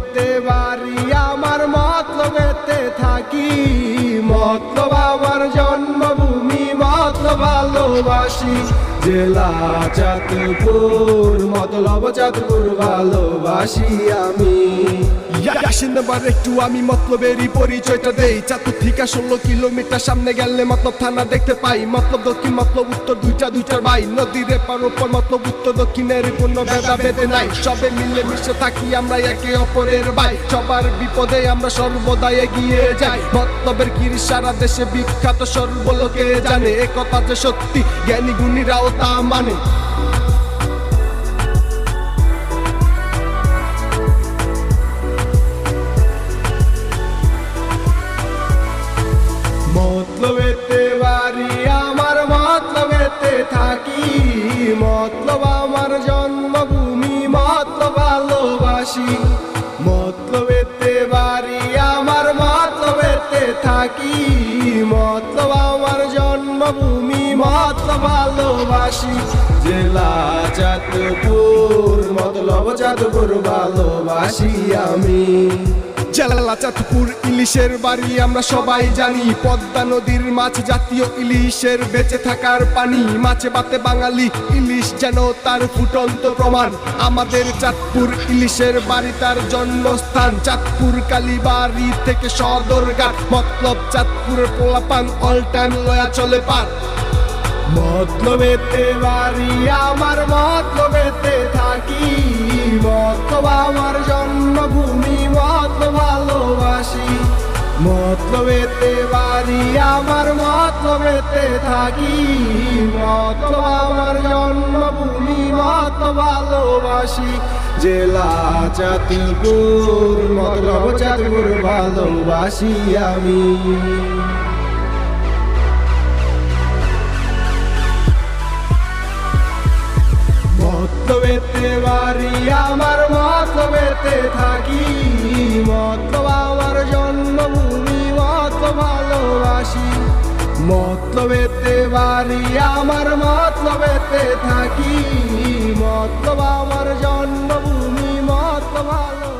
মতলবেতে বাড়ি আমার মতলবেতে থাকি, মতলব আমার জন্মভূমি, মতলব ভালোবাসি। জেলা চাঁদপুর, মতলব চাঁদপুর ভালোবাসি আমি। আসেন এবার একটু আমি মতলবেরই পরিচয়টা দেই। চাঁদপুর থেকে 16 কিলোমিটার সামনে গেলে মতলব থানা দেখতে পাই। মতলব দক্ষিণ মতলব উত্তর, দুইটার ভাই। নদীর এপার ওপর মতলব উত্তর দক্ষিণের কোনো ভেদা ভেদে নাই। সবে মিলে মিশে থাকি আমরা একে অপরের ভাই। সবার বিপদে আমরা সর্বদা এগিয়ে যাই। মতলবের গিরি সারা দেশে বিখ্যাত, সর্বলোকে জানে। একথা যে সত্যি জ্ঞানী গুণীরাও তা মানে। মতলবেতে বাড়ি আমার মতলবেতে থাকি, মতলব আমার জন্মভূমি, মতলব ভালোবাসি। মতলবেতে বাড়ি আমার মতলবেতে থাকি, মতলব আমার জন্মভূমি, মতলব ভালোবাসি। জেলা চাঁদপুর, মতলব চাঁদপুর ভালোবাসি আমি। জেলা চাঁদপুর ইলিশের বাড়ি আমরা সবাই জানি। পদ্মা নদীর মাছ জাতীয় ইলিশের বেঁচে থাকার পানি। মাছে ভাতে বাঙালি, ইলিশ যেন তার ফুটন্ত প্রমাণ। আমাদের চাঁদপুর ইলিশের বাড়ি তার জন্মস্থান। চাঁদপুর কালীবাড়ি থেকে সদরঘাট, মতলব চাঁদপুরের পোলাপান অল টাইম লয়া চলে পার। মতলবেতে বাড়ি আমার মতলবেতে থাকি, মতলব আমার জন্মভূমি, মতলব ভালোবাসি। মতলবেতে বাড়ি আমার মতলবেতে থাকি, মতলব আমার জন্মভূমি, মতলব ভালোবাসি। জেলা চাঁদপুর, মতলব চাঁদপুর ভালোবাসি আমি। মতলবেতে বাড়ি আমার মতলবেতে থাকি, মতলব আমার জন্মভূমি, মতলব ভালোবাসি। মতলবেতে বাড়ি আমার মতলবেতে থাকি, মতলব আমার জন্মভূমি, মতলব ভালোবাসি।